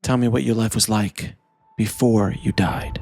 Tell me what your life was like before you died.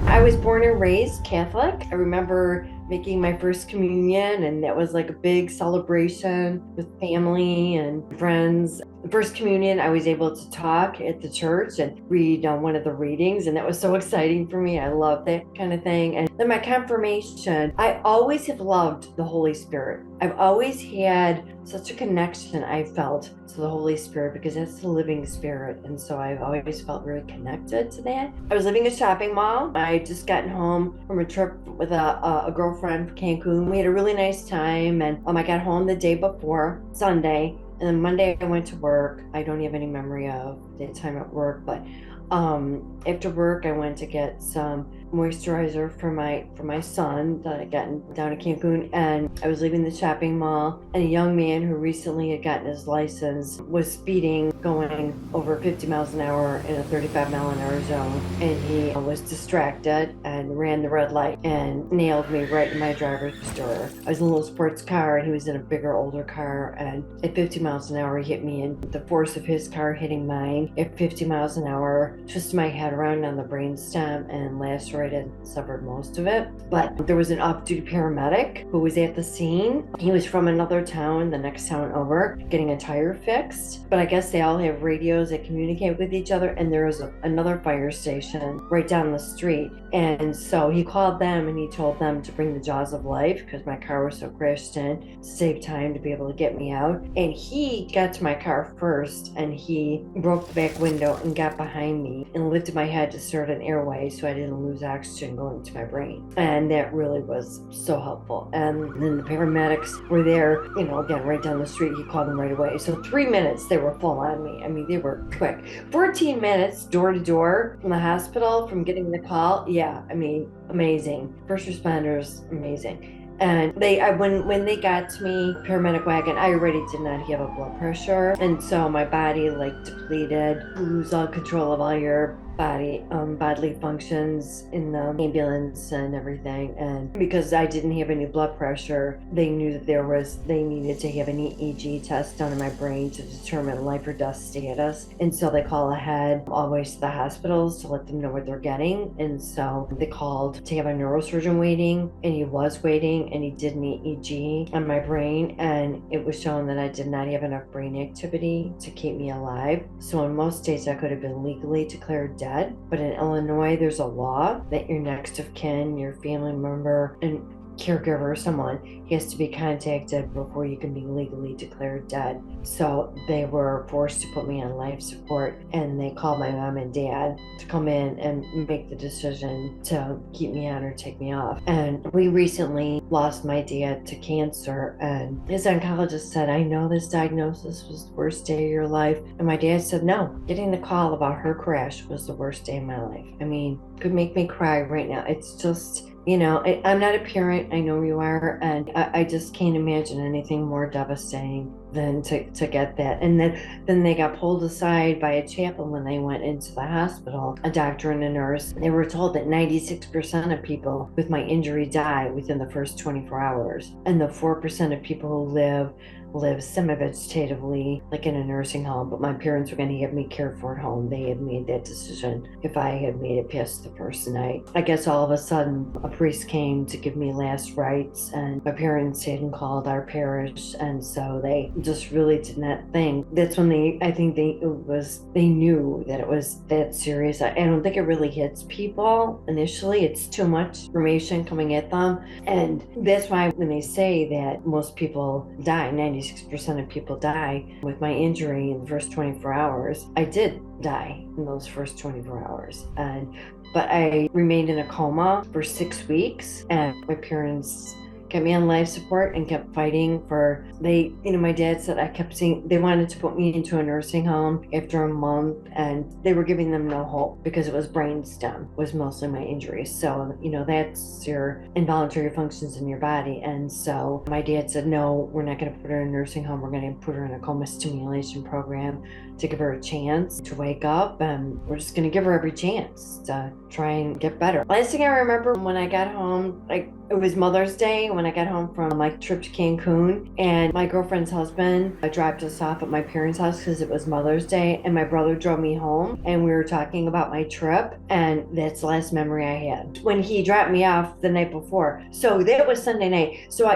I was born and raised Catholic. I remember making my first communion, and that was like a big celebration with family and friends. The first communion, I was able to talk at the church and read one of the readings, and that was so exciting for me. I love that kind of thing. And then my confirmation, I always have loved the Holy Spirit. I've always had such a connection, I felt, to the Holy Spirit, because that's the living spirit. And so I've always felt very connected to that. I was living in a shopping mall. I had just gotten home from a trip with a girlfriend from Cancun. We had a really nice time, and I got home the day before, Sunday, and then Monday I went to work. I don't have any memory of the time at work, but after work I went to get some moisturizer for my son that I gotten down to Cancun, and I was leaving the shopping mall, and a young man who recently had gotten his license was speeding, going over 50 miles an hour in a 35-mile-an-hour zone, and he was distracted and ran the red light and nailed me right in my driver's door. I was in a little sports car and he was in a bigger, older car, and at 50 miles an hour he hit me, and the force of his car hitting mine at 50 miles an hour twisted my head around on the brainstem and lacerated, severed most of it. But there was an off-duty paramedic who was at the scene. He was from another town, the next town over, getting a tire fixed. But I guess they all have radios that communicate with each other, and there was another fire station right down the street. And so he called them and he told them to bring the jaws of life because my car was so crashed in, to save time to be able to get me out. And he got to my car first, and he broke the back window and got behind me and lifted my head to start an airway so I didn't lose oxygen going to my brain. And that really was so helpful. And then the paramedics were there, again, right down the street. He called them right away. So 3 minutes, they were full on me. I mean, they were quick. 14 minutes door to door from the hospital from getting the call. Yeah, I mean, amazing. First responders, amazing. And when they got to me, paramedic wagon, I already did not have a blood pressure. And so my body depleted, lose all control of all your bodily functions in the ambulance and everything. And because I didn't have any blood pressure, they knew that they needed to have an EEG test done in my brain to determine life or death status. And so they call ahead always to the hospitals to let them know what they're getting. And so they called to have a neurosurgeon waiting, and he was waiting, and he did an EEG on my brain, and it was shown that I did not have enough brain activity to keep me alive. So in most states I could have been legally declared dead. But in Illinois, there's a law that your next of kin, your family member, and caregiver, someone has to be contacted before you can be legally declared dead. So they were forced to put me on life support, and they called my mom and dad to come in and make the decision to keep me on or take me off. And we recently lost my dad to cancer, and his oncologist said, I know this diagnosis was the worst day of your life. And my dad said, no, getting the call about her crash was the worst day of my life. I mean, could make me cry right now. It's just, I'm not a parent, I know you are, and I just can't imagine anything more devastating than to get that. And then they got pulled aside by a chaplain when they went into the hospital, a doctor and a nurse. They were told that 96% of people with my injury die within the first 24 hours, and the 4% of people who live semi-vegetatively, like in a nursing home. But my parents were going to have me cared for at home. They had made that decision if I had made it past the first night. I guess all of a sudden a priest came to give me last rites, and my parents hadn't called our parish, and so they just really did not think. That's when they knew that it was that serious. I don't think it really hits people initially. It's too much information coming at them, and that's why when they say that most people die, 96% of people die with my injury in the first 24 hours. I did die in those first 24 hours. But I remained in a coma for 6 weeks, and my parents kept me on life support and kept fighting my dad said I kept seeing, they wanted to put me into a nursing home after a month, and they were giving them no hope because it was brainstem, was mostly my injury. So, that's your involuntary functions in your body. And so my dad said, no, we're not going to put her in a nursing home. We're going to put her in a coma stimulation program to give her a chance to wake up, and we're just going to give her every chance to try and get better. Last thing I remember when I got home, I It was Mother's Day when I got home from my trip to Cancun, and my girlfriend's husband dropped us off at my parents' house because it was Mother's Day, and my brother drove me home, and we were talking about my trip, and that's the last memory I had when he dropped me off the night before. So that was Sunday night. So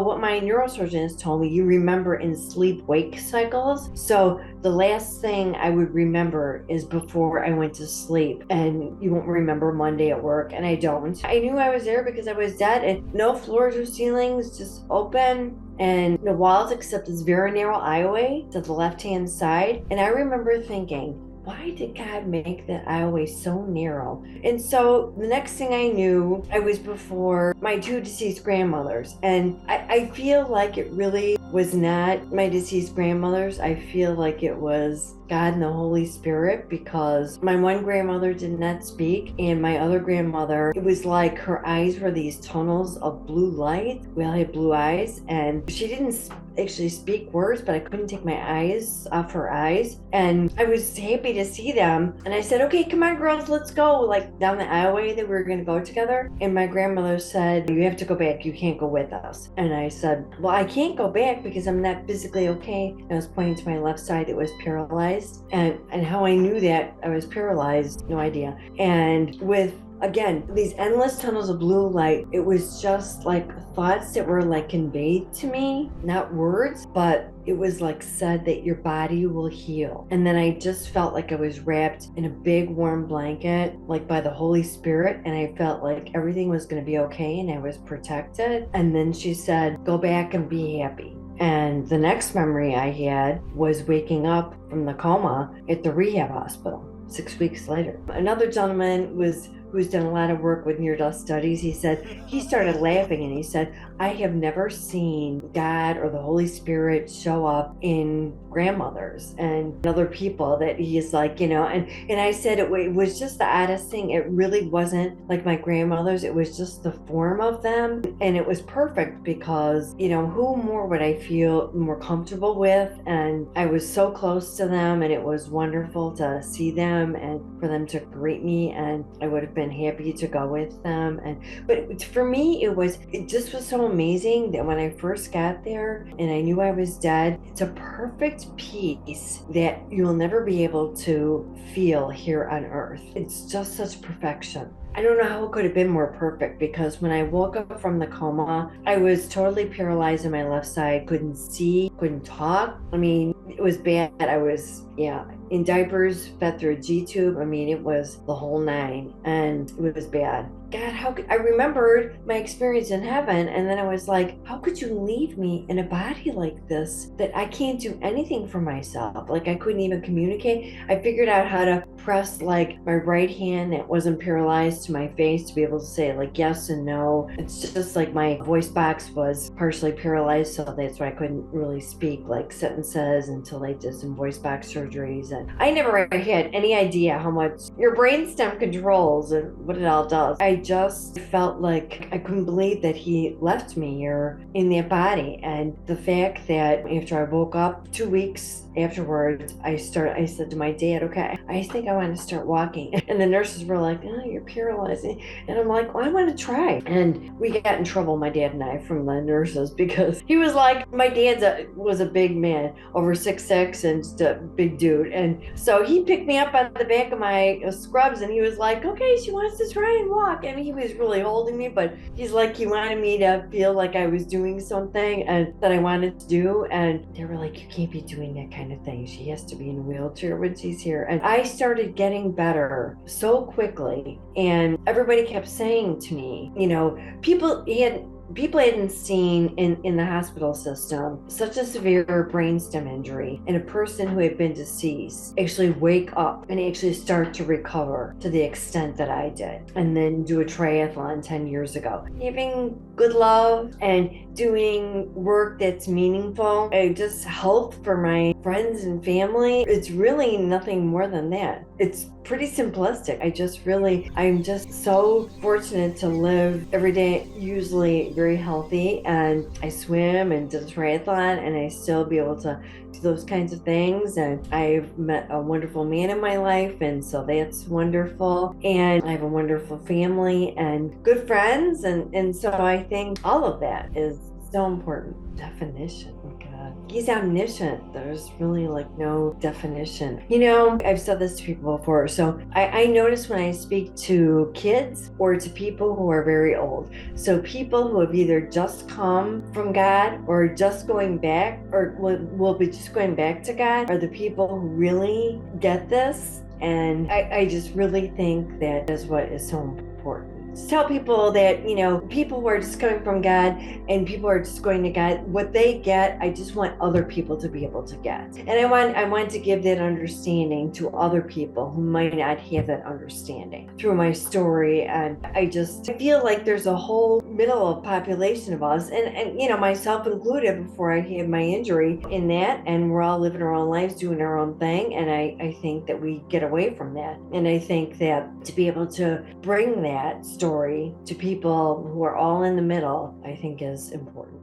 what my neurosurgeon has told me, you remember in sleep-wake cycles. So the last thing I would remember is before I went to sleep, and you won't remember Monday at work, and I don't. I knew I was there because I was dead, and no floors or ceilings, just open, and no walls except this very narrow aisleway to the left-hand side. And I remember thinking, why did God make that aisleway so narrow? And so the next thing I knew, I was before my two deceased grandmothers. And I feel like it really was not my deceased grandmothers. I feel like it was God and the Holy Spirit, because my one grandmother did not speak, and my other grandmother, it was like her eyes were these tunnels of blue light. We all had blue eyes, and she didn't actually speak words, but I couldn't take my eyes off her eyes. And I was happy to see them. And I said, okay, come on, girls, let's go, like down the aisleway that we were going to go together. And my grandmother said, you have to go back. You can't go with us. And I said, well, I can't go back because I'm not physically okay. And I was pointing to my left side that was paralyzed. And how I knew that I was paralyzed, no idea. And with, again, these endless tunnels of blue light, it was just like thoughts that were like conveyed to me, not words, but it was like said that your body will heal. And then I just felt like I was wrapped in a big warm blanket, like by the Holy Spirit. And I felt like everything was going to be okay and I was protected. And then she said, go back and be happy. And the next memory I had was waking up from the coma at the rehab hospital 6 weeks later. Another gentleman who's done a lot of work with near-death studies, he said, he started laughing and he said, I have never seen God or the Holy Spirit show up in grandmothers and other people, that he's like, and I said it was just the oddest thing. It really wasn't like my grandmothers. It was just the form of them. And it was perfect because, who more would I feel more comfortable with? And I was so close to them, and it was wonderful to see them and for them to greet me, and I would have been happy to go with them. But for me, it just was so amazing that when I first got there and I knew I was dead, it's a perfect peace that you'll never be able to feel here on earth. It's just such perfection. I don't know how it could have been more perfect, because when I woke up from the coma, I was totally paralyzed on my left side, couldn't see, couldn't talk. I mean, it was bad. I was, in diapers, fed through a G-tube. I mean, it was the whole nine, and it was bad. God, I remembered my experience in heaven, and then I was like, how could you leave me in a body like this, that I can't do anything for myself? Like, I couldn't even communicate. I figured out how to press like my right hand that wasn't paralyzed to my face to be able to say like yes and no. It's just like my voice box was partially paralyzed, so that's why I couldn't really speak like sentences until they did some voice box surgeries. And I never had any idea how much your brainstem controls and what it all does. I just felt like I couldn't believe that he left me here in that body. And the fact that after I woke up 2 weeks afterwards, I said to my dad, okay, I think I want to start walking. And the nurses were like, oh, you're paralyzed. And I'm like, well, I want to try. And we got in trouble, my dad and I, from the nurses, because he was like, my dad was a big man, over 6'6", and just a big dude. And so he picked me up on the back of my scrubs, and he was like, okay, she wants to try and walk. I mean, he was really holding me, but he's like, he wanted me to feel like I was doing something and that I wanted to do. And they were like, you can't be doing that kind of thing. She has to be in a wheelchair when she's here. And I started getting better so quickly. And everybody kept saying to me, people hadn't seen in the hospital system such a severe brainstem injury in a person who had been deceased actually wake up and actually start to recover to the extent that I did, and then do a triathlon 10 years ago. Having good love and doing work that's meaningful, and just health for my friends and family. It's really nothing more than that. It's pretty simplistic. I'm just so fortunate to live every day, usually very healthy, and I swim and did a triathlon, and I still be able to do those kinds of things. And I've met a wonderful man in my life, and so that's wonderful. And I have a wonderful family and good friends, and so I think all of that is so important. Definition. Oh God. He's omniscient. There's really like no definition. I've said this to people before. So I notice when I speak to kids or to people who are very old. So people who have either just come from God or just going back or will be just going back to God are the people who really get this. And I just really think that is what is so important. To tell people that, people who are just coming from God and people who are just going to God, what they get, I just want other people to be able to get. And I want to give that understanding to other people who might not have that understanding through my story. And I feel like there's a whole middle population of us, and myself included before I had my injury in that, and we're all living our own lives, doing our own thing. And I think that we get away from that. And I think that to be able to bring that story to people who are all in the middle, I think is important.